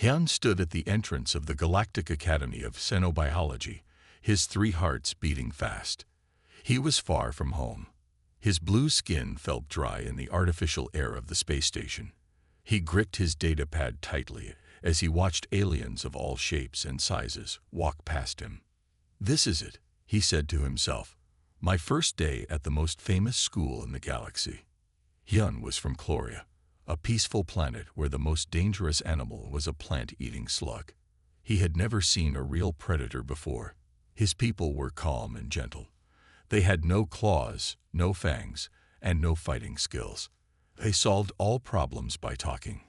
Hyun stood at the entrance of the Galactic Academy of Xenobiology, his 3 hearts beating fast. He was far from home. His blue skin felt dry in the artificial air of the space station. He gripped his datapad tightly as he watched aliens of all shapes and sizes walk past him. "This is it," he said to himself. "My first day at the most famous school in the galaxy." Hyun was from Cloria, a peaceful planet where the most dangerous animal was a plant-eating slug. He had never seen a real predator before. His people were calm and gentle. They had no claws, no fangs, and no fighting skills. They solved all problems by talking.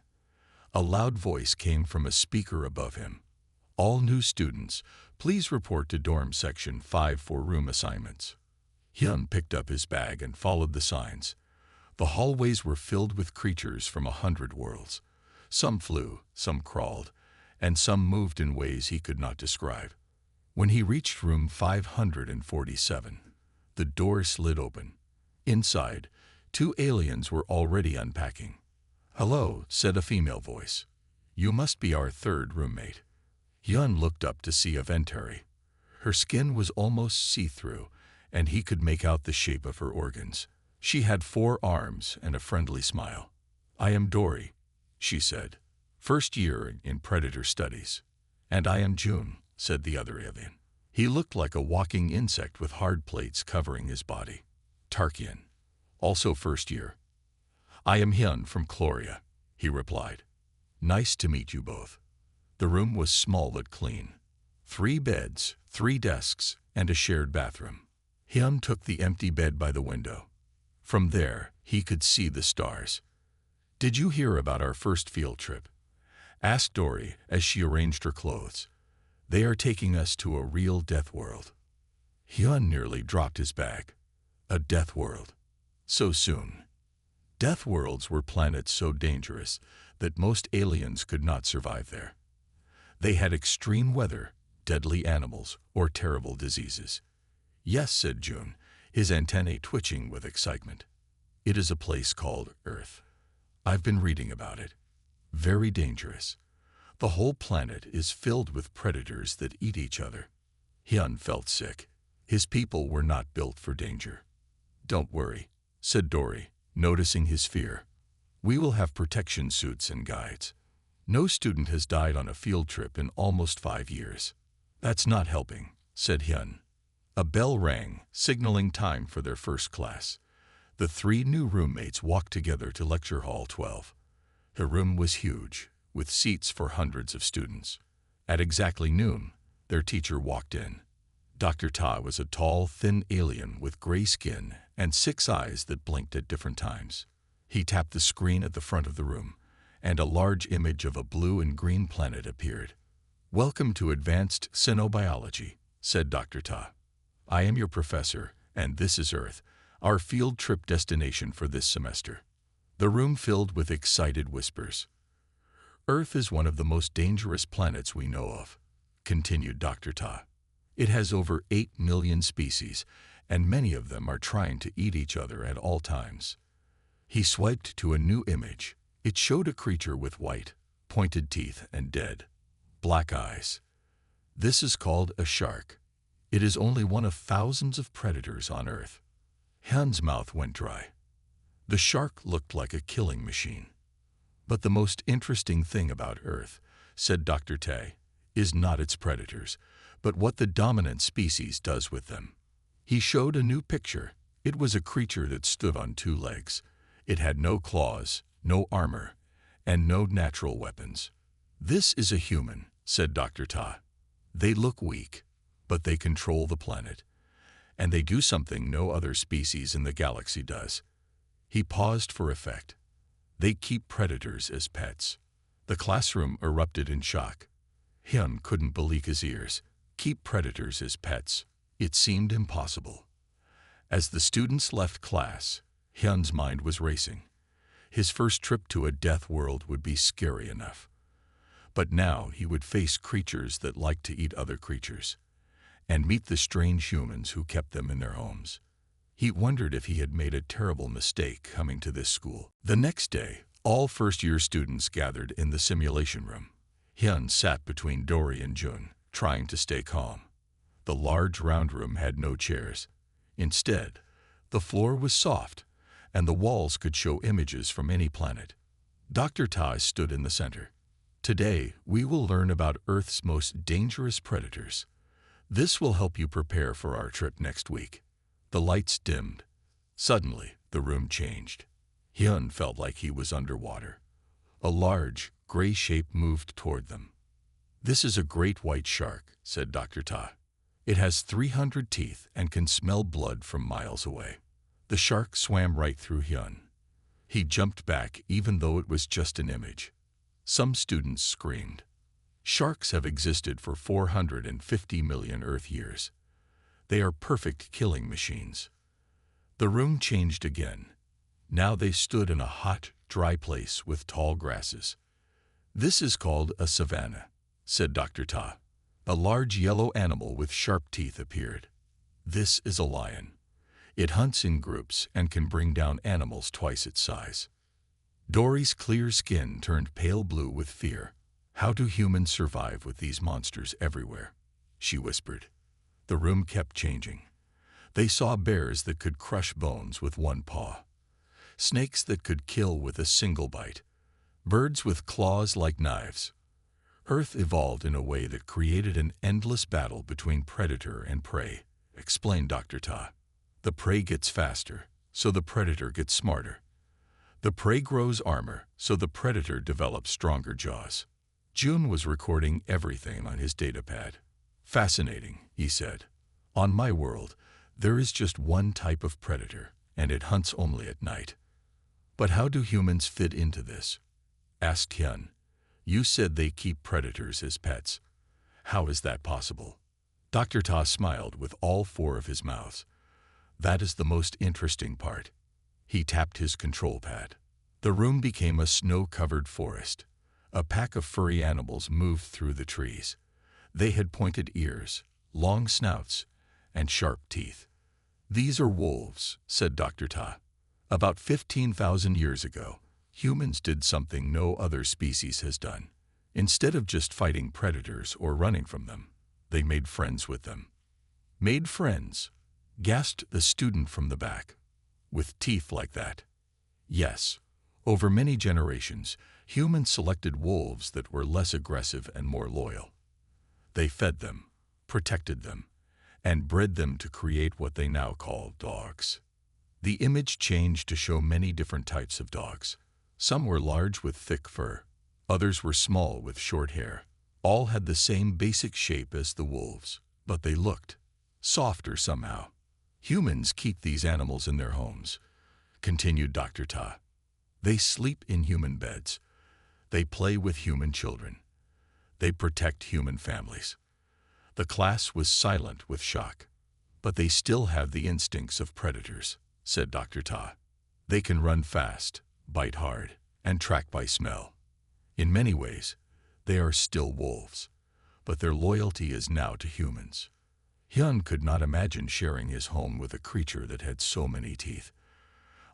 A loud voice came from a speaker above him. "All new students, please report to dorm section 5 for room assignments." Hyun picked up his bag and followed the signs. The hallways were filled with creatures from 100 worlds. Some flew, some crawled, and some moved in ways he could not describe. When he reached room 547, the door slid open. Inside, 2 aliens were already unpacking. "Hello," said a female voice. "You must be our 3rd roommate." Hyun looked up to see Aventari. Her skin was almost see-through, and he could make out the shape of her organs. She had 4 arms and a friendly smile. "I am Dory," she said, "first year in Predator Studies." "And I am June," said the other alien. He looked like a walking insect with hard plates covering his body. "Tarkian, also first year." "I am Hyun from Cloria," he replied. "Nice to meet you both." The room was small but clean. 3 beds, 3 desks, and a shared bathroom. Hyun took the empty bed by the window. From there, he could see the stars. "Did you hear about our first field trip?" asked Dory as she arranged her clothes. "They are taking us to a real death world." Hyun nearly dropped his bag. A death world? So soon? Death worlds were planets so dangerous that most aliens could not survive there. They had extreme weather, deadly animals, or terrible diseases. "Yes," said June, his antennae twitching with excitement. "It is a place called Earth. I've been reading about it. Very dangerous. The whole planet is filled with predators that eat each other." Hyun felt sick. His people were not built for danger. "Don't worry," said Dory, noticing his fear. "We will have protection suits and guides. No student has died on a field trip in almost 5 years." "That's not helping," said Hyun. A bell rang, signaling time for their first class. The 3 new roommates walked together to Lecture Hall 12. The room was huge, with seats for hundreds of students. At exactly noon, their teacher walked in. Dr. Ta was a tall, thin alien with gray skin and 6 eyes that blinked at different times. He tapped the screen at the front of the room, and a large image of a blue and green planet appeared. "Welcome to Advanced Xenobiology," said Dr. Ta. "I am your professor, and this is Earth, our field trip destination for this semester." The room filled with excited whispers. "Earth is one of the most dangerous planets we know of," continued Dr. Ta. "It has over 8 million species, and many of them are trying to eat each other at all times." He swiped to a new image. It showed a creature with white, pointed teeth and dead, black eyes. "This is called a shark. It is only one of thousands of predators on Earth." Hyun's mouth went dry. The shark looked like a killing machine. "But the most interesting thing about Earth," said Dr. Tae, "is not its predators, but what the dominant species does with them." He showed a new picture. It was a creature that stood on 2 legs. It had no claws, no armor, and no natural weapons. "This is a human," said Dr. Ta. "They look weak, but they control the planet, and they do something no other species in the galaxy does." He paused for effect. "They keep predators as pets." The classroom erupted in shock. Hyun couldn't believe his ears. Keep predators as pets. It seemed impossible. As the students left class, Hyun's mind was racing. His first trip to a death world would be scary enough. But now he would face creatures that liked to eat other creatures, and meet the strange humans who kept them in their homes. He wondered if he had made a terrible mistake coming to this school. The next day, all first-year students gathered in the simulation room. Hyun sat between Dory and Jun, trying to stay calm. The large round room had no chairs. Instead, the floor was soft, and the walls could show images from any planet. Dr. Tai stood in the center. Today, we will learn about Earth's most dangerous predators. This will help you prepare for our trip next week. The lights dimmed. Suddenly, the room changed. Hyun felt like he was underwater. A large, gray shape moved toward them. "This is a great white shark," said Dr. Ta. "It has 300 teeth and can smell blood from miles away." The shark swam right through Hyun. He jumped back even though it was just an image. Some students screamed. Sharks have existed for 450 million Earth years. They are perfect killing machines. The room changed again. Now they stood in a hot, dry place with tall grasses. "This is called a savanna," said Dr. Ta. A large yellow animal with sharp teeth appeared. "This is a lion. It hunts in groups and can bring down animals twice its size." Dory's clear skin turned pale blue with fear. "How do humans survive with these monsters everywhere?" she whispered. The room kept changing. They saw bears that could crush bones with one paw, snakes that could kill with a single bite, birds with claws like knives. Earth evolved in a way that created an endless battle between predator and prey, explained Dr. Ta. The prey gets faster, so the predator gets smarter. The prey grows armor, so the predator develops stronger jaws. Jun was recording everything on his datapad. "Fascinating," he said. "On my world, there is just one type of predator, and it hunts only at night." "But how do humans fit into this?" asked Hyun. "You said they keep predators as pets. How is that possible?" Dr. Ta smiled with all four of his mouths. "That is the most interesting part." He tapped his control pad. The room became a snow-covered forest. A pack of furry animals moved through the trees. They had pointed ears, long snouts, and sharp teeth. "These are wolves," said Dr. Ta. "About 15,000 years ago, humans did something no other species has done. Instead of just fighting predators or running from them, they made friends with them." "Made friends?" gasped the student from the back. "With teeth like that?" "Yes. Over many generations, humans selected wolves that were less aggressive and more loyal. They fed them, protected them, and bred them to create what they now call dogs." The image changed to show many different types of dogs. Some were large with thick fur. Others were small with short hair. All had the same basic shape as the wolves, but they looked softer somehow. "Humans keep these animals in their homes," continued Dr. Ta. "They sleep in human beds. They play with human children. They protect human families." The class was silent with shock. "But they still have the instincts of predators," said Dr. Ta. "They can run fast, bite hard, and track by smell. In many ways, they are still wolves, but their loyalty is now to humans." Hyun could not imagine sharing his home with a creature that had so many teeth.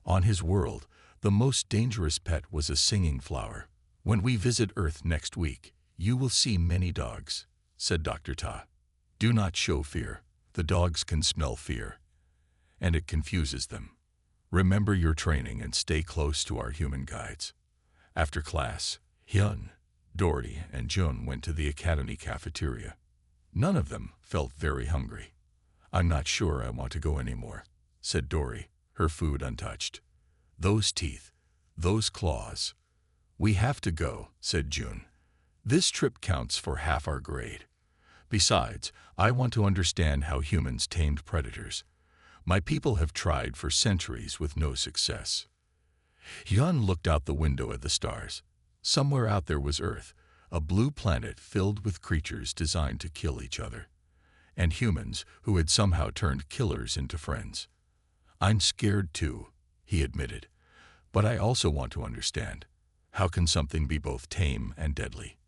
On his world, the most dangerous pet was a singing flower. "When we visit Earth next week, you will see many dogs," said Dr. Ta. "Do not show fear. The dogs can smell fear, and it confuses them. Remember your training and stay close to our human guides." After class, Hyun, Dory, and Jun went to the academy cafeteria. None of them felt very hungry. "I'm not sure I want to go anymore," said Dory, her food untouched. "Those teeth, those claws." "We have to go," said Jun. "This trip counts for half our grade. Besides, I want to understand how humans tamed predators. My people have tried for centuries with no success." Hyun looked out the window at the stars. Somewhere out there was Earth, a blue planet filled with creatures designed to kill each other, and humans who had somehow turned killers into friends. "I'm scared too," he admitted, "but I also want to understand. How can something be both tame and deadly?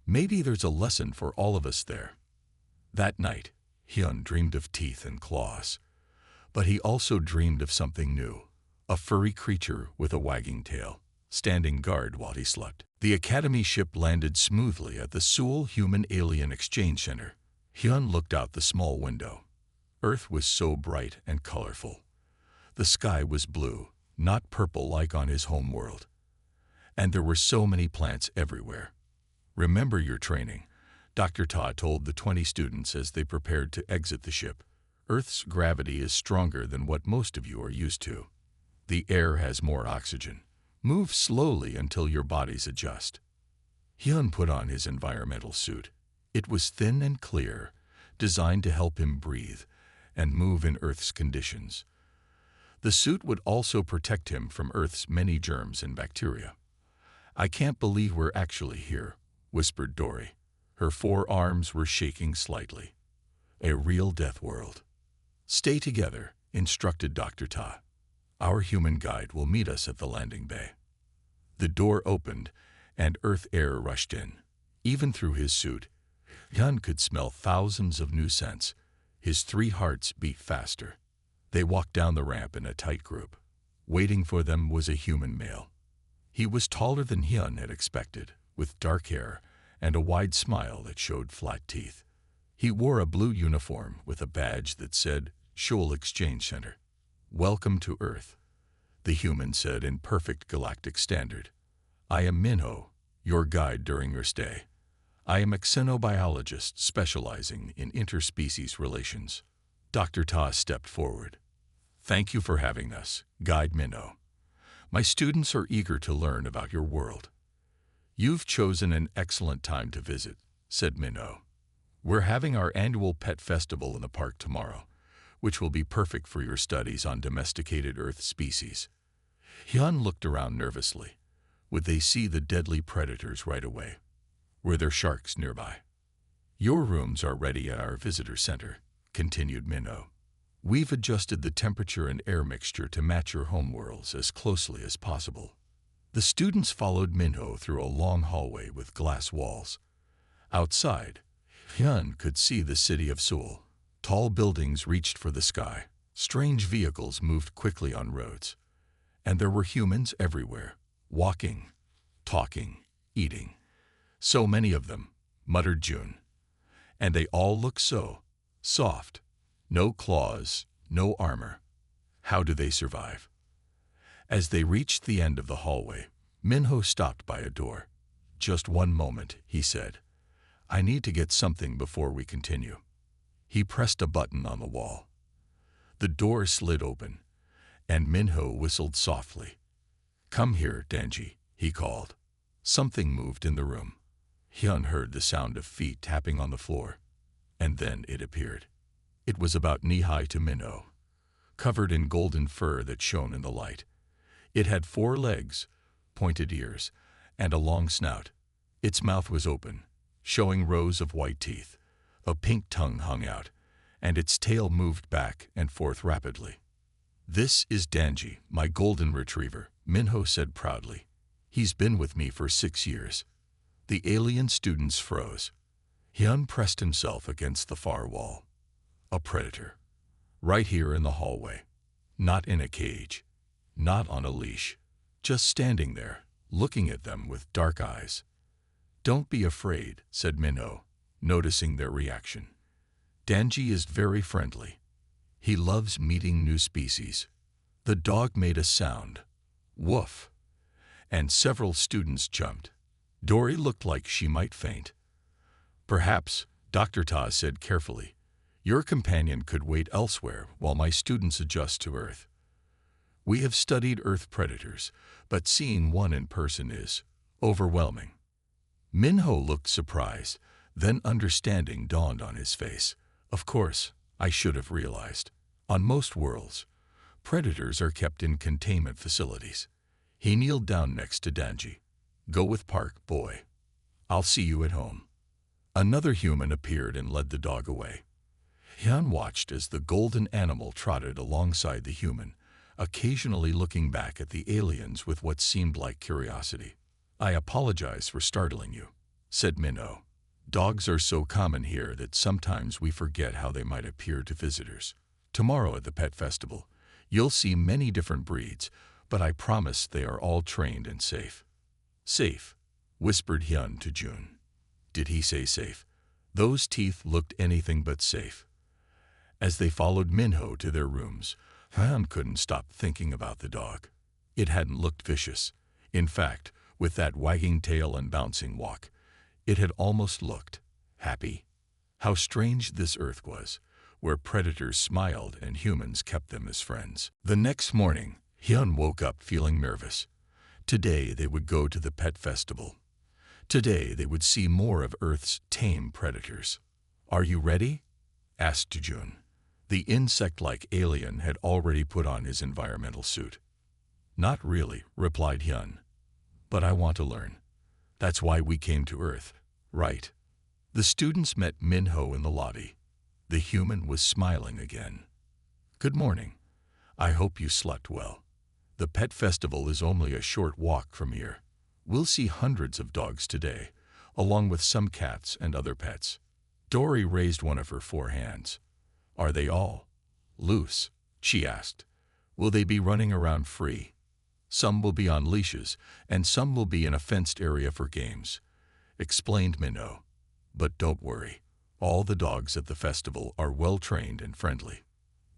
Maybe there's a lesson for all of us there." That night, Hyun dreamed of teeth and claws, but he also dreamed of something new, a furry creature with a wagging tail. standing guard while he slept. The Academy ship landed smoothly at the Seoul Human-Alien Exchange Center. Hyun looked out the small window. Earth was so bright and colorful. The sky was blue, not purple like on his home world. And there were so many plants everywhere. "Remember your training," Dr. Ta told the 20 students as they prepared to exit the ship. "Earth's gravity is stronger than what most of you are used to. The air has more oxygen. Move slowly until your bodies adjust." Hyun put on his environmental suit. It was thin and clear, designed to help him breathe and move in Earth's conditions. The suit would also protect him from Earth's many germs and bacteria. "I can't believe we're actually here," whispered Dory. Her forearms were shaking slightly. "A real death world." "Stay together," instructed Dr. Ta. "Our human guide will meet us at the landing bay." The door opened, and Earth air rushed in. Even through his suit, Hyun could smell thousands of new scents. His 3 hearts beat faster. They walked down the ramp in a tight group. Waiting for them was a human male. He was taller than Hyun had expected, with dark hair and a wide smile that showed flat teeth. He wore a blue uniform with a badge that said Seoul Exchange Center. "Welcome to Earth," the human said in perfect galactic standard. "I am Minho, your guide during your stay. I am a xenobiologist specializing in interspecies relations." Dr. Ta stepped forward. "Thank you for having us, Guide Minho. My students are eager to learn about your world." "You've chosen an excellent time to visit," said Minho. "We're having our annual pet festival in the park tomorrow, which will be perfect for your studies on domesticated Earth species." Hyun looked around nervously. Would they see the deadly predators right away? Were there sharks nearby? "Your rooms are ready at our visitor center," continued Minho. "We've adjusted the temperature and air mixture to match your homeworlds as closely as possible." The students followed Minho through a long hallway with glass walls. Outside, Hyun could see the city of Seoul. Tall buildings reached for the sky. Strange vehicles moved quickly on roads. And there were humans everywhere, walking, talking, eating. "So many of them," muttered June. "And they all look so soft. No claws, no armor. How do they survive?" As they reached the end of the hallway, Minho stopped by a door. "Just one moment," he said. "I need to get something before we continue." He pressed a button on the wall. The door slid open, and Minho whistled softly. "Come here, Danji," he called. Something moved in the room. Hyun heard the sound of feet tapping on the floor, and then it appeared. It was about knee-high to Minho, covered in golden fur that shone in the light. It had 4 legs, pointed ears, and a long snout. Its mouth was open, showing rows of white teeth. A pink tongue hung out, and its tail moved back and forth rapidly. "This is Danji, my golden retriever," Minho said proudly. "He's been with me for 6 years." The alien students froze. Hyun pressed himself against the far wall. A predator. Right here in the hallway. Not in a cage. Not on a leash. Just standing there, looking at them with dark eyes. "Don't be afraid," said Minho, noticing their reaction. "Danji is very friendly. He loves meeting new species." The dog made a sound. Woof. And several students jumped. Dory looked like she might faint. "Perhaps," Dr. Ta said carefully, "your companion could wait elsewhere while my students adjust to Earth. We have studied Earth predators, but seeing one in person is overwhelming." Minho looked surprised, then understanding dawned on his face. "Of course, I should have realized. On most worlds, predators are kept in containment facilities." He kneeled down next to Danji. "Go with Park, boy. I'll see you at home." Another human appeared and led the dog away. Hyun watched as the golden animal trotted alongside the human, occasionally looking back at the aliens with what seemed like curiosity. "I apologize for startling you," said Minho. "Dogs are so common here that sometimes we forget how they might appear to visitors. Tomorrow at the pet festival, you'll see many different breeds, but I promise they are all trained and safe." "Safe," whispered Hyun to June. Did he say safe? Those teeth looked anything but safe. As they followed Minho to their rooms, Hyun couldn't stop thinking about the dog. It hadn't looked vicious. In fact, with that wagging tail and bouncing walk, it had almost looked happy. How strange this earth was, where predators smiled and humans kept them as friends. The next morning, Hyun woke up feeling nervous. Today they would go to the pet festival. Today they would see more of Earth's tame predators. "Are you ready?" asked June. The insect-like alien had already put on his environmental suit. "Not really," replied Hyun. "But I want to learn. That's why we came to Earth, right?" The students met Minho in the lobby. The human was smiling again. "Good morning. I hope you slept well. The pet festival is only a short walk from here. We'll see hundreds of dogs today, along with some cats and other pets." Dory raised one of her 4 hands. "Are they all loose?" she asked. "Will they be running around free?" "Some will be on leashes, and some will be in a fenced area for games," explained Minho. "But don't worry, all the dogs at the festival are well trained and friendly."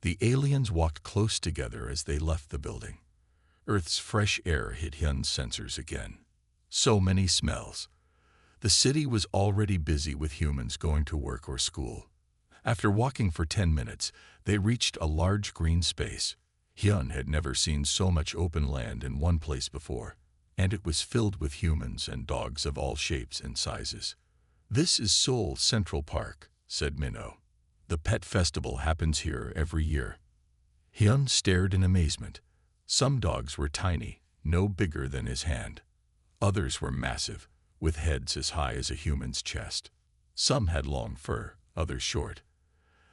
The aliens walked close together as they left the building. Earth's fresh air hit Hyun's sensors again. So many smells. The city was already busy with humans going to work or school. After walking for 10 minutes, they reached a large green space. Hyun had never seen so much open land in one place before, and it was filled with humans and dogs of all shapes and sizes. "This is Seoul Central Park," said Minho. "The pet festival happens here every year." Hyun stared in amazement. Some dogs were tiny, no bigger than his hand. Others were massive, with heads as high as a human's chest. Some had long fur, others short.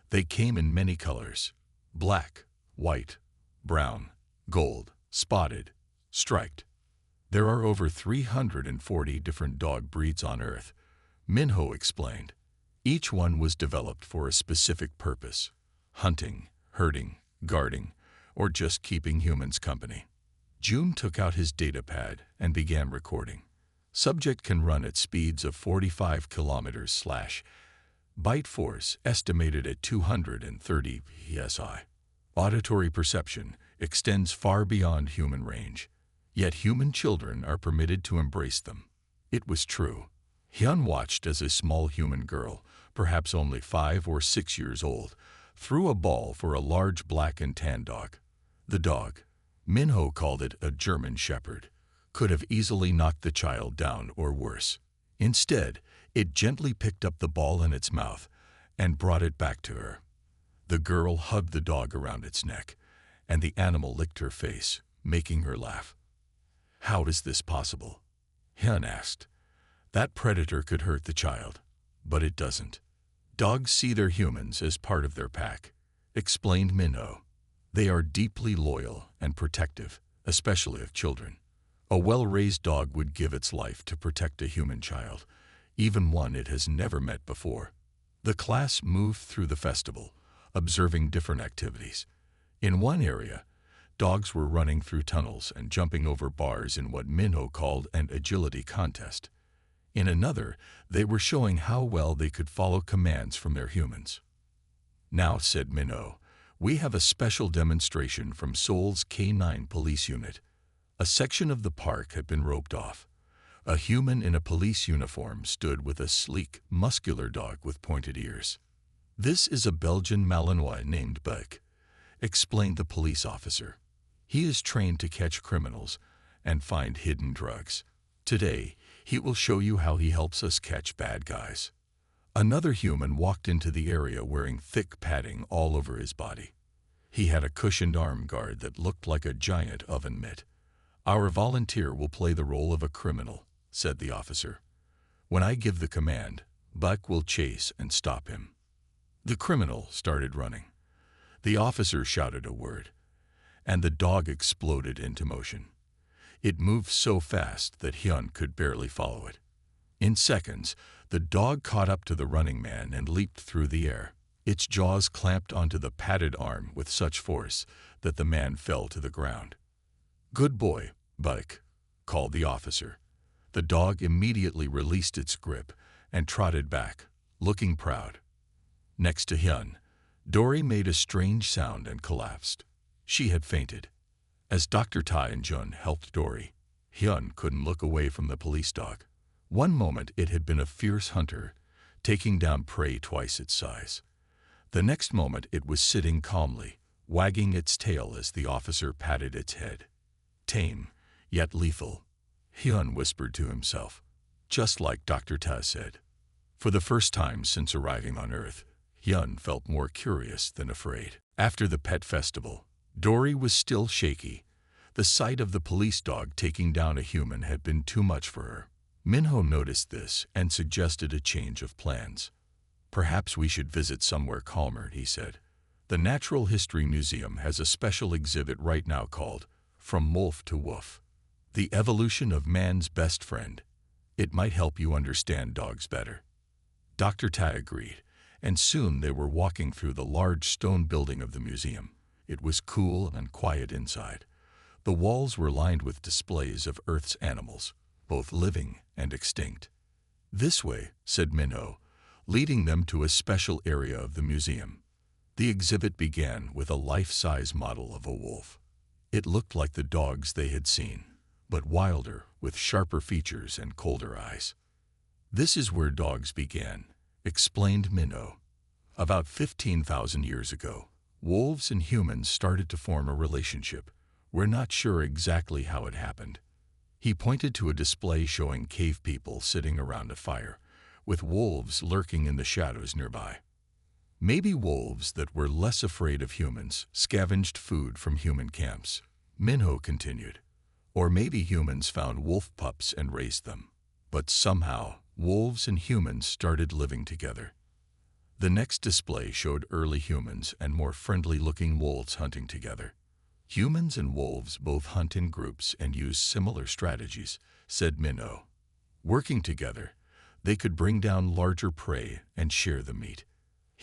They came in many colors: black, white, brown, gold, spotted, striped. There are over 340 different dog breeds on Earth, Minho explained. Each one was developed for a specific purpose: hunting, herding, guarding, or just keeping humans company. June took out his data pad and began recording. Subject can run at speeds of 45 km/h. Bite force estimated at 230 psi. Auditory perception extends far beyond human range, yet human children are permitted to embrace them. It was true. Hyun watched as a small human girl, perhaps only 5 or 6 years old, threw a ball for a large black and tan dog. The dog, Minho called it a German Shepherd, could have easily knocked the child down or worse. Instead, it gently picked up the ball in its mouth and brought it back to her. The girl hugged the dog around its neck, and the animal licked her face, making her laugh. "How is this possible?" Hyun asked. "That predator could hurt the child, but it doesn't. Dogs see their humans as part of their pack," explained Minho. "They are deeply loyal and protective, especially of children. A well-raised dog would give its life to protect a human child, even one it has never met before." The class moved through the festival, observing different activities. In one area, dogs were running through tunnels and jumping over bars in what Minho called an agility contest. In another, they were showing how well they could follow commands from their humans. "Now," said Minho, "we have a special demonstration from Seoul's K9 police unit." A section of the park had been roped off. A human in a police uniform stood with a sleek, muscular dog with pointed ears. "This is a Belgian Malinois named Buck," explained the police officer. "He is trained to catch criminals and find hidden drugs. Today, he will show you how he helps us catch bad guys." Another human walked into the area wearing thick padding all over his body. He had a cushioned arm guard that looked like a giant oven mitt. "Our volunteer will play the role of a criminal," said the officer. "When I give the command, Buck will chase and stop him." The criminal started running. The officer shouted a word, and the dog exploded into motion. It moved so fast that Hyun could barely follow it. In seconds, the dog caught up to the running man and leaped through the air. Its jaws clamped onto the padded arm with such force that the man fell to the ground. Good boy, Buck, called the officer. The dog immediately released its grip and trotted back, looking proud. Next to Hyun, Dory made a strange sound and collapsed. She had fainted. As Dr. Tai and Jun helped Dory, Hyun couldn't look away from the police dog. One moment it had been a fierce hunter, taking down prey twice its size. The next moment it was sitting calmly, wagging its tail as the officer patted its head. Tame, yet lethal, Hyun whispered to himself, just like Dr. Ta said. For the first time since arriving on Earth, Hyun felt more curious than afraid. After the pet festival, Dory was still shaky. The sight of the police dog taking down a human had been too much for her. Minho noticed this and suggested a change of plans. Perhaps we should visit somewhere calmer, he said. The Natural History Museum has a special exhibit right now called From Wolf to Woof, the evolution of man's best friend. It might help you understand dogs better. Dr. Ta agreed, and soon they were walking through the large stone building of the museum. It was cool and quiet inside. The walls were lined with displays of Earth's animals, both living and extinct. This way, said Minho, leading them to a special area of the museum. The exhibit began with a life-size model of a wolf. It looked like the dogs they had seen, but wilder, with sharper features and colder eyes. This is where dogs began, explained Minho. About 15,000 years ago, wolves and humans started to form a relationship. We're not sure exactly how it happened. He pointed to a display showing cave people sitting around a fire, with wolves lurking in the shadows nearby. Maybe wolves that were less afraid of humans scavenged food from human camps, Minho continued. Or maybe humans found wolf pups and raised them. But somehow, wolves and humans started living together. The next display showed early humans and more friendly-looking wolves hunting together. Humans and wolves both hunt in groups and use similar strategies, said Minho. Working together, they could bring down larger prey and share the meat.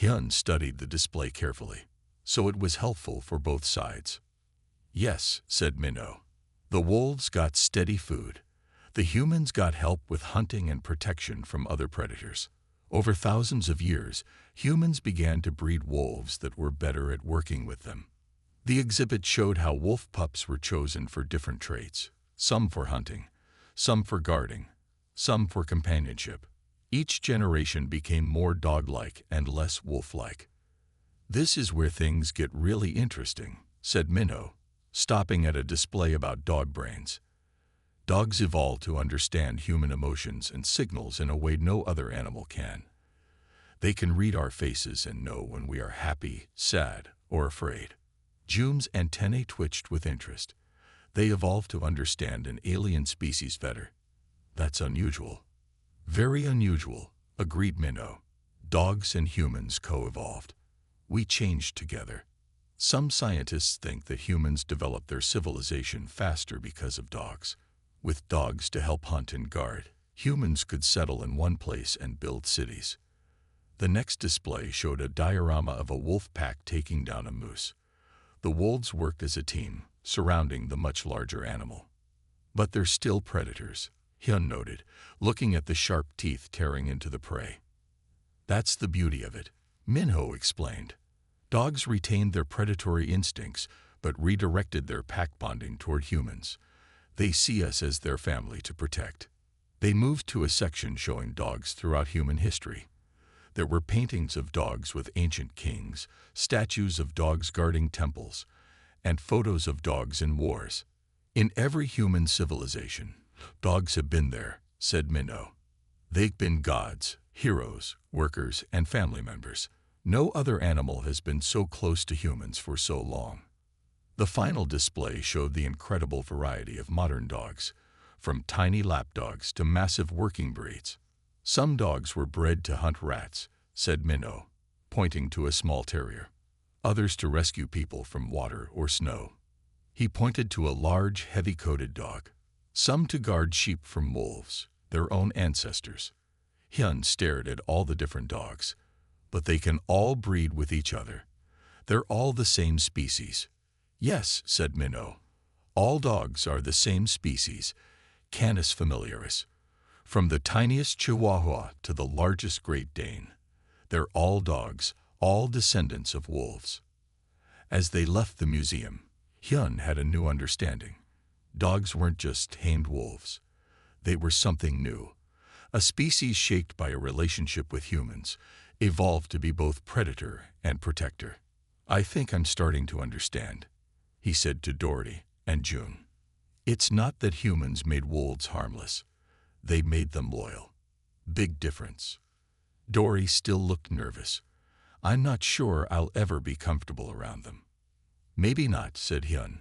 Hyun studied the display carefully, so it was helpful for both sides. Yes, said Minho. The wolves got steady food. The humans got help with hunting and protection from other predators. Over thousands of years, humans began to breed wolves that were better at working with them. The exhibit showed how wolf pups were chosen for different traits, some for hunting, some for guarding, some for companionship. Each generation became more dog-like and less wolf-like. This is where things get really interesting, said Minho, stopping at a display about dog brains. Dogs evolved to understand human emotions and signals in a way no other animal can. They can read our faces and know when we are happy, sad, or afraid. June's antennae twitched with interest. They evolved to understand an alien species better. That's unusual. Very unusual, agreed Minho. Dogs and humans co-evolved. We changed together. Some scientists think that humans developed their civilization faster because of dogs. With dogs to help hunt and guard, humans could settle in one place and build cities. The next display showed a diorama of a wolf pack taking down a moose. The wolves worked as a team, surrounding the much larger animal. But they're still predators, Hyun noted, looking at the sharp teeth tearing into the prey. That's the beauty of it, Minho explained. Dogs retained their predatory instincts, but redirected their pack bonding toward humans. They see us as their family to protect. They moved to a section showing dogs throughout human history. There were paintings of dogs with ancient kings, statues of dogs guarding temples, and photos of dogs in wars. In every human civilization, dogs have been there, said Minho. They've been gods, heroes, workers, and family members. No other animal has been so close to humans for so long. The final display showed the incredible variety of modern dogs, from tiny lapdogs to massive working breeds. Some dogs were bred to hunt rats, said Minho, pointing to a small terrier. Others to rescue people from water or snow. He pointed to a large, heavy-coated dog. Some to guard sheep from wolves, their own ancestors. Hyun stared at all the different dogs. But they can all breed with each other. They're all the same species. Yes, said Minho. All dogs are the same species, Canis familiaris. From the tiniest Chihuahua to the largest Great Dane. They're all dogs, all descendants of wolves. As they left the museum, Hyun had a new understanding. Dogs weren't just tamed wolves. They were something new. A species shaped by a relationship with humans, evolved to be both predator and protector. I think I'm starting to understand, he said to Doherty and June. It's not that humans made wolves harmless. They made them loyal. Big difference. Doherty still looked nervous. I'm not sure I'll ever be comfortable around them. Maybe not, said Hyun,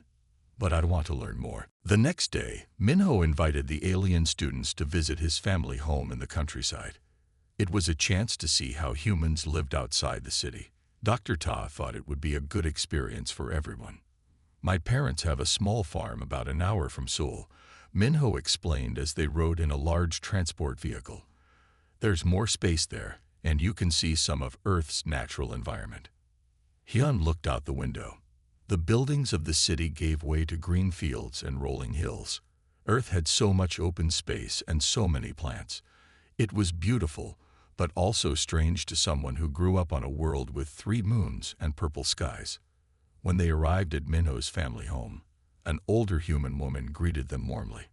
but I'd want to learn more. The next day, Minho invited the alien students to visit his family home in the countryside. It was a chance to see how humans lived outside the city. Dr. Ta thought it would be a good experience for everyone. My parents have a small farm about an hour from Seoul, Minho explained as they rode in a large transport vehicle. There's more space there, and you can see some of Earth's natural environment. Hyun looked out the window. The buildings of the city gave way to green fields and rolling hills. Earth had so much open space and so many plants. It was beautiful, but also strange to someone who grew up on a world with 3 moons and purple skies. When they arrived at Minho's family home, an older human woman greeted them warmly.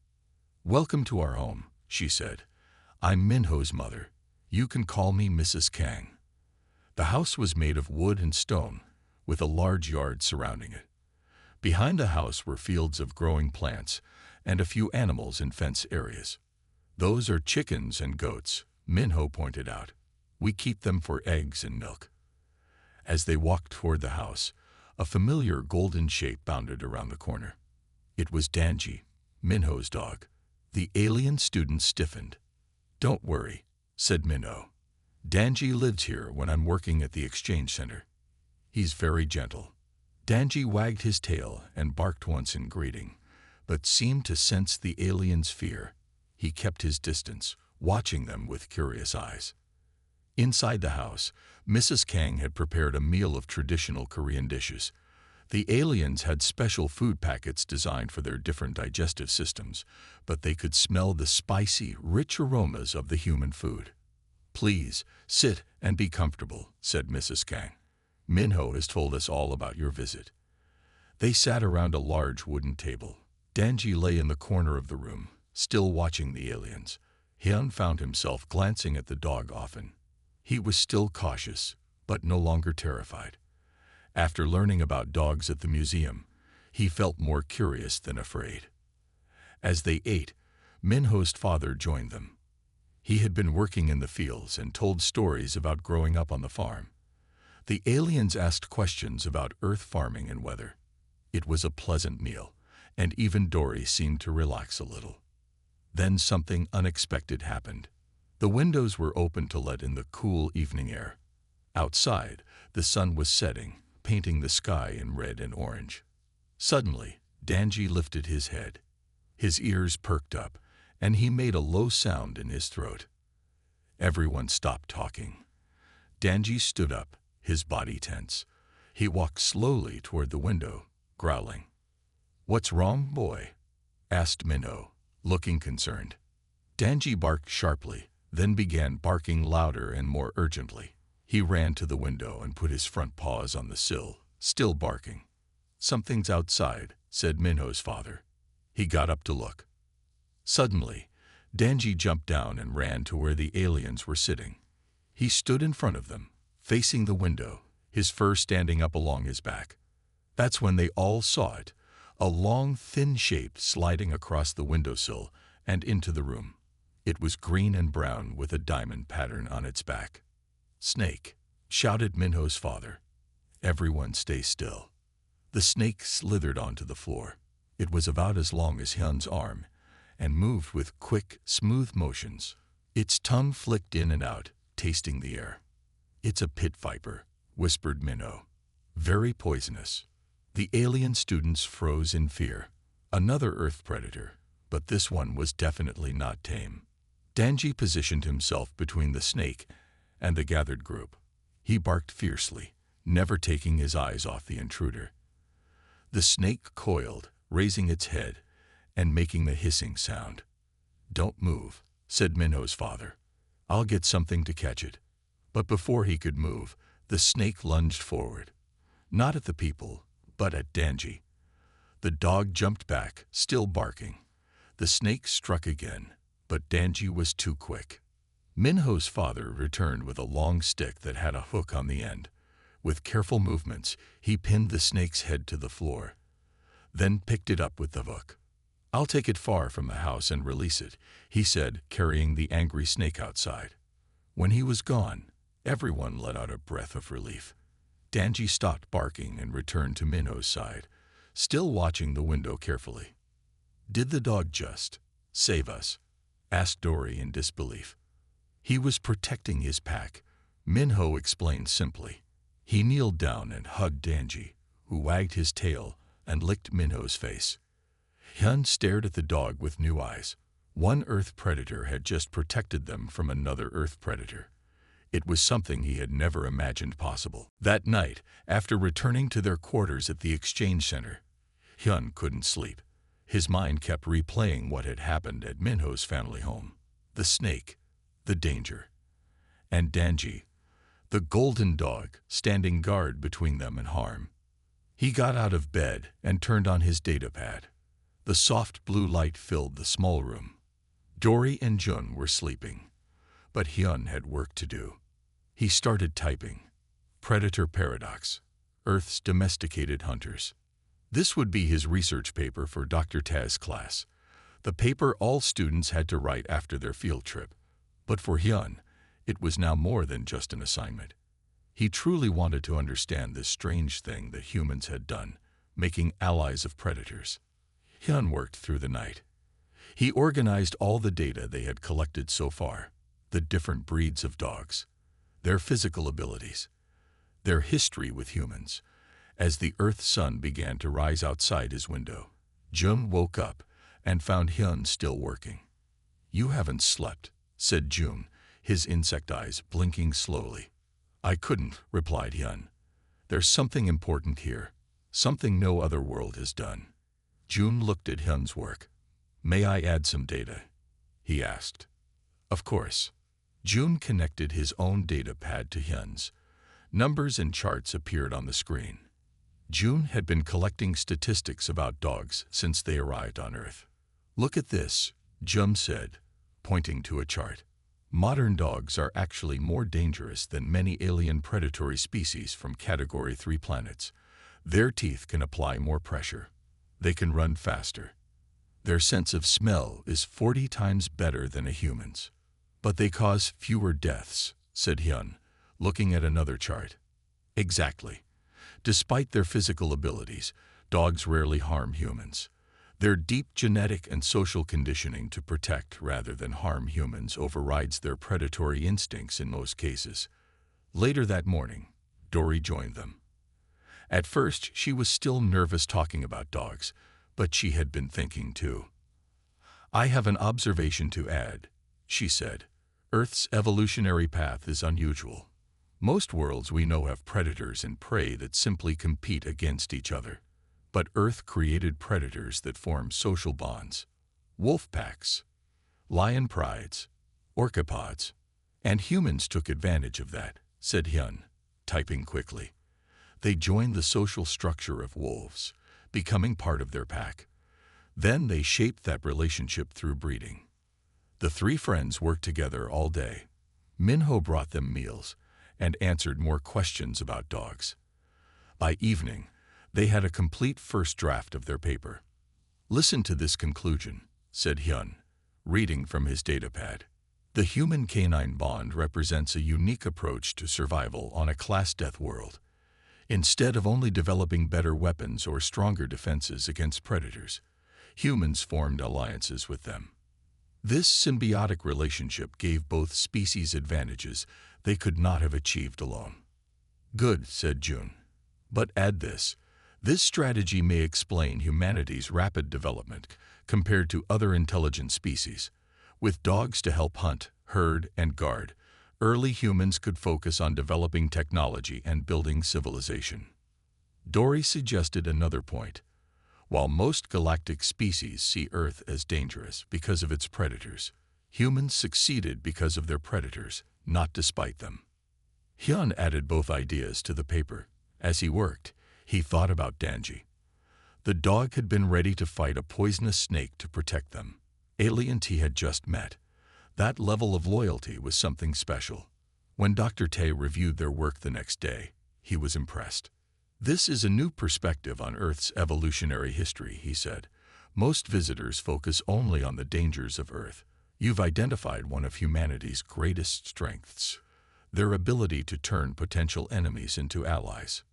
Welcome to our home, she said. I'm Minho's mother. You can call me Mrs. Kang. The house was made of wood and stone, with a large yard surrounding it. Behind the house were fields of growing plants and a few animals in fence areas. Those are chickens and goats, Minho pointed out. We keep them for eggs and milk. As they walked toward the house, a familiar golden shape bounded around the corner. It was Danji, Minho's dog. The alien student stiffened. Don't worry, said Minho. Danji lives here when I'm working at the exchange center. He's very gentle. Danji wagged his tail and barked once in greeting, but seemed to sense the alien's fear. He kept his distance, watching them with curious eyes. Inside the house, Mrs. Kang had prepared a meal of traditional Korean dishes. The aliens had special food packets designed for their different digestive systems, but they could smell the spicy, rich aromas of the human food. Please, sit and be comfortable, said Mrs. Kang. Minho has told us all about your visit. They sat around a large wooden table. Danji lay in the corner of the room, still watching the aliens. Hyun found himself glancing at the dog often. He was still cautious, but no longer terrified. After learning about dogs at the museum, he felt more curious than afraid. As they ate, Minho's father joined them. He had been working in the fields and told stories about growing up on the farm. The aliens asked questions about Earth farming and weather. It was a pleasant meal, and even Dory seemed to relax a little. Then something unexpected happened. The windows were open to let in the cool evening air. Outside, the sun was setting, painting the sky in red and orange. Suddenly, Danji lifted his head. His ears perked up, and he made a low sound in his throat. Everyone stopped talking. Danji stood up, his body tense. He walked slowly toward the window, growling. "What's wrong, boy?" asked Minho, looking concerned. Danji barked sharply, then began barking louder and more urgently. He ran to the window and put his front paws on the sill, still barking. "Something's outside," said Minho's father. He got up to look. Suddenly, Danji jumped down and ran to where the aliens were sitting. He stood in front of them, facing the window, his fur standing up along his back. That's when they all saw it, a long, thin shape sliding across the windowsill and into the room. It was green and brown with a diamond pattern on its back. "Snake," shouted Minho's father. Everyone stay still. The snake slithered onto the floor. It was about as long as Hyun's arm and moved with quick, smooth motions. Its tongue flicked in and out, tasting the air. "It's a pit viper," whispered Minho. "Very poisonous." The alien students froze in fear. Another Earth predator, but this one was definitely not tame. Danji positioned himself between the snake and the gathered group. He barked fiercely, never taking his eyes off the intruder. The snake coiled, raising its head and making the hissing sound. "Don't move," said Minho's father. "I'll get something to catch it." But before he could move, the snake lunged forward. Not at the people, but at Danji. The dog jumped back, still barking. The snake struck again, but Danji was too quick. Minho's father returned with a long stick that had a hook on the end. With careful movements, he pinned the snake's head to the floor, then picked it up with the hook. "I'll take it far from the house and release it," he said, carrying the angry snake outside. When he was gone, everyone let out a breath of relief. Danji stopped barking and returned to Minho's side, still watching the window carefully. "Did the dog just save us?" asked Dory in disbelief. "He was protecting his pack," Minho explained simply. He kneeled down and hugged Danji, who wagged his tail and licked Minho's face. Hyun stared at the dog with new eyes. One Earth predator had just protected them from another Earth predator. It was something he had never imagined possible. That night, after returning to their quarters at the exchange center, Hyun couldn't sleep. His mind kept replaying what had happened at Minho's family home. The snake, the danger, and Danji, the golden dog, standing guard between them and harm. He got out of bed and turned on his datapad. The soft blue light filled the small room. Dory and Jun were sleeping, but Hyun had work to do. He started typing. Predator Paradox, Earth's Domesticated Hunters. This would be his research paper for Dr. Taz's class, the paper all students had to write after their field trip. But for Hyun, it was now more than just an assignment. He truly wanted to understand this strange thing that humans had done, making allies of predators. Hyun worked through the night. He organized all the data they had collected so far, the different breeds of dogs, their physical abilities, their history with humans. As the Earth sun began to rise outside his window, Jun woke up and found Hyun still working. "You haven't slept," said Jun, his insect eyes blinking slowly. "I couldn't," replied Hyun. "There's something important here, something no other world has done." Jun looked at Hyun's work. "May I add some data?" he asked. "Of course." Jun connected his own data pad to Hyun's. Numbers and charts appeared on the screen. Jun had been collecting statistics about dogs since they arrived on Earth. "Look at this," Jun said, pointing to a chart. "Modern dogs are actually more dangerous than many alien predatory species from Category 3 planets. Their teeth can apply more pressure. They can run faster. Their sense of smell is 40 times better than a human's. But they cause fewer deaths," said Hyun, looking at another chart. "Exactly. Despite their physical abilities, dogs rarely harm humans. Their deep genetic and social conditioning to protect rather than harm humans overrides their predatory instincts in most cases." Later that morning, Dory joined them. At first, she was still nervous talking about dogs, but she had been thinking too. "I have an observation to add," she said. "Earth's evolutionary path is unusual. Most worlds we know have predators and prey that simply compete against each other. But Earth created predators that form social bonds. Wolf packs, lion prides, orcapods. And humans took advantage of that," said Hyun, typing quickly. "They joined the social structure of wolves, becoming part of their pack. Then they shaped that relationship through breeding." The three friends worked together all day. Minho brought them meals and answered more questions about dogs. By evening, they had a complete first draft of their paper. "Listen to this conclusion," said Hyun, reading from his datapad. "The human-canine bond represents a unique approach to survival on a class-death world. Instead of only developing better weapons or stronger defenses against predators, humans formed alliances with them. This symbiotic relationship gave both species advantages they could not have achieved alone." "Good," said Jun. "But add this. This strategy may explain humanity's rapid development compared to other intelligent species. With dogs to help hunt, herd, and guard, early humans could focus on developing technology and building civilization." Dory suggested another point. While most galactic species see Earth as dangerous because of its predators, humans succeeded because of their predators, not despite them. Hyun added both ideas to the paper. As he worked, he thought about Danji. The dog had been ready to fight a poisonous snake to protect them. Aliens he had just met. That level of loyalty was something special. When Dr. Tame reviewed their work the next day, he was impressed. "This is a new perspective on Earth's evolutionary history," he said. "Most visitors focus only on the dangers of Earth. You've identified one of humanity's greatest strengths, their ability to turn potential enemies into allies."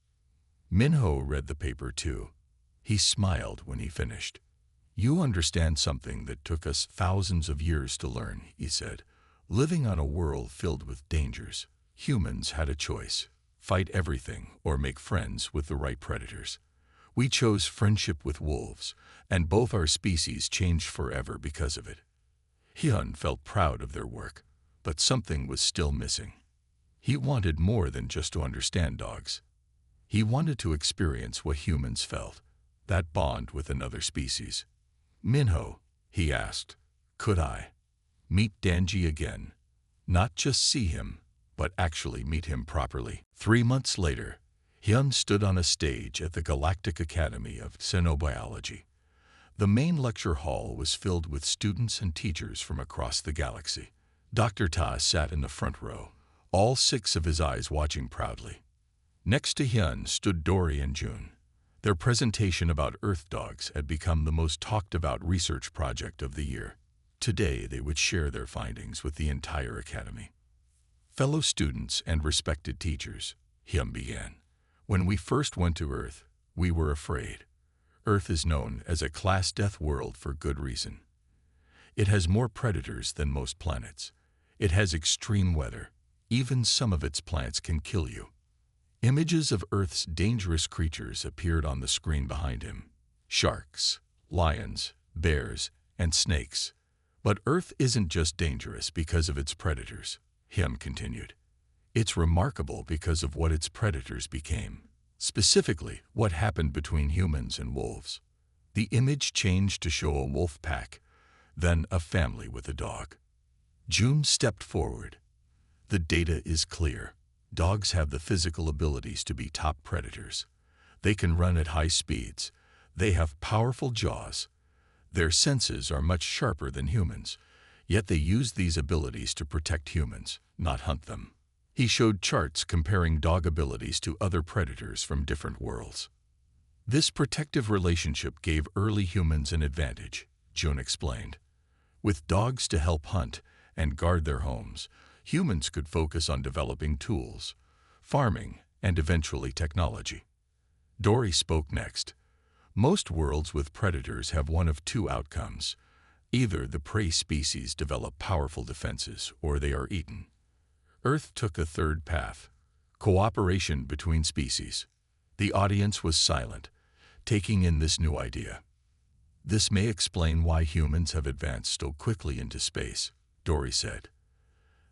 Minho read the paper too. He smiled when he finished. "You understand something that took us thousands of years to learn," he said. "Living on a world filled with dangers, humans had a choice: fight everything or make friends with the right predators. We chose friendship with wolves, and both our species changed forever because of it." Hyun felt proud of their work, but something was still missing. He wanted more than just to understand dogs. He wanted to experience what humans felt, that bond with another species. "Minho," he asked, "could I meet Danji again? Not just see him, but actually meet him properly?" 3 months later, Hyun stood on a stage at the Galactic Academy of Xenobiology. The main lecture hall was filled with students and teachers from across the galaxy. Dr. Ta sat in the front row, all 6 of his eyes watching proudly. Next to Hyun stood Dory and June. Their presentation about Earth dogs had become the most talked-about research project of the year. Today they would share their findings with the entire academy. "Fellow students and respected teachers," Hyun began. "When we first went to Earth, we were afraid. Earth is known as a class death world for good reason. It has more predators than most planets. It has extreme weather. Even some of its plants can kill you." Images of Earth's dangerous creatures appeared on the screen behind him. Sharks, lions, bears, and snakes. "But Earth isn't just dangerous because of its predators," Hyun continued. "It's remarkable because of what its predators became. Specifically, what happened between humans and wolves." The image changed to show a wolf pack, then a family with a dog. June stepped forward. "The data is clear. Dogs have the physical abilities to be top predators. They can run at high speeds. They have powerful jaws. Their senses are much sharper than humans, yet they use these abilities to protect humans, not hunt them." He showed charts comparing dog abilities to other predators from different worlds. "This protective relationship gave early humans an advantage," June explained. "With dogs to help hunt and guard their homes, humans could focus on developing tools, farming, and eventually technology." Dory spoke next. "Most worlds with predators have one of 2 outcomes. Either the prey species develop powerful defenses or they are eaten. Earth took a third path: cooperation between species." The audience was silent, taking in this new idea. "This may explain why humans have advanced so quickly into space," Dory said.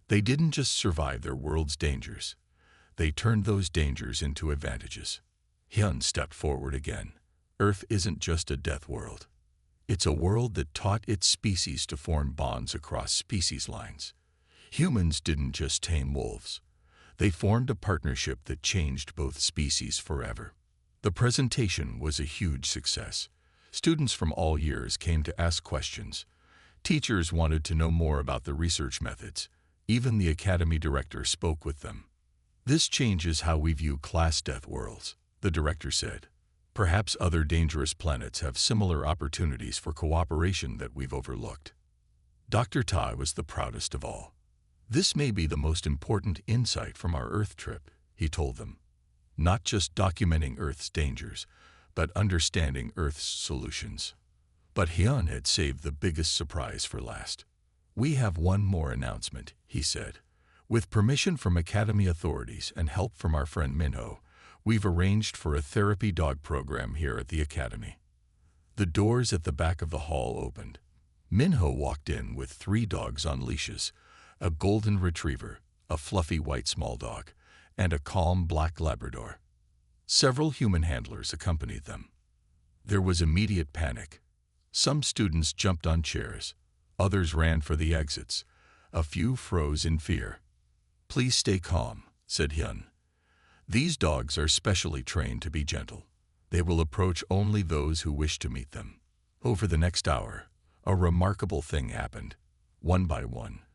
"They didn't just survive their world's dangers. They turned those dangers into advantages." Hyun stepped forward again. "Earth isn't just a death world. It's a world that taught its species to form bonds across species lines. Humans didn't just tame wolves. They formed a partnership that changed both species forever." The presentation was a huge success. Students from all years came to ask questions. Teachers wanted to know more about the research methods. Even the academy director spoke with them. "This changes how we view class death worlds," the director said. "Perhaps other dangerous planets have similar opportunities for cooperation that we've overlooked." Dr. Tai was the proudest of all. "This may be the most important insight from our Earth trip," he told them. "Not just documenting Earth's dangers, but understanding Earth's solutions." But Hyun had saved the biggest surprise for last. "We have one more announcement," he said. "With permission from Academy authorities and help from our friend Minho, we've arranged for a therapy dog program here at the Academy." The doors at the back of the hall opened. Minho walked in with 3 dogs on leashes: a golden retriever, a fluffy white small dog, and a calm black Labrador. Several human handlers accompanied them. There was immediate panic. Some students jumped on chairs. Others ran for the exits. A few froze in fear. "Please stay calm," said Hyun. "These dogs are specially trained to be gentle. They will approach only those who wish to meet them." Over the next hour, a remarkable thing happened. One by one,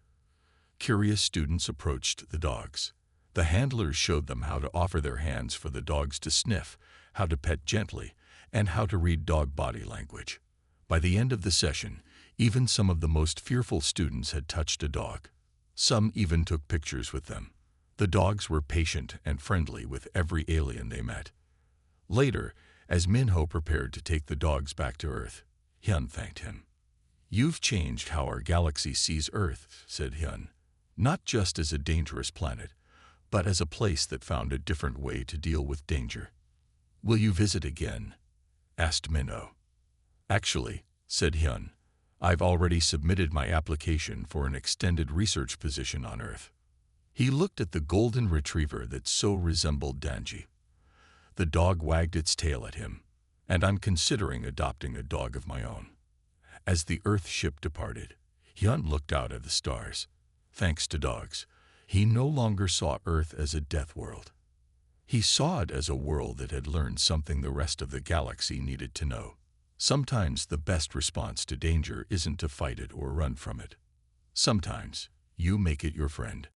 curious students approached the dogs. The handlers showed them how to offer their hands for the dogs to sniff, how to pet gently, and how to read dog body language. By the end of the session, even some of the most fearful students had touched a dog. Some even took pictures with them. The dogs were patient and friendly with every alien they met. Later, as Minho prepared to take the dogs back to Earth, Hyun thanked him. "You've changed how our galaxy sees Earth," said Hyun. "Not just as a dangerous planet, but as a place that found a different way to deal with danger." "Will you visit again?" asked Minho. "Actually," said Hyun, "I've already submitted my application for an extended research position on Earth." He looked at the golden retriever that so resembled Danji. The dog wagged its tail at him, "And I'm considering adopting a dog of my own." As the Earth ship departed, Hyun looked out at the stars. Thanks to dogs, he no longer saw Earth as a death world. He saw it as a world that had learned something the rest of the galaxy needed to know. Sometimes the best response to danger isn't to fight it or run from it. Sometimes you make it your friend.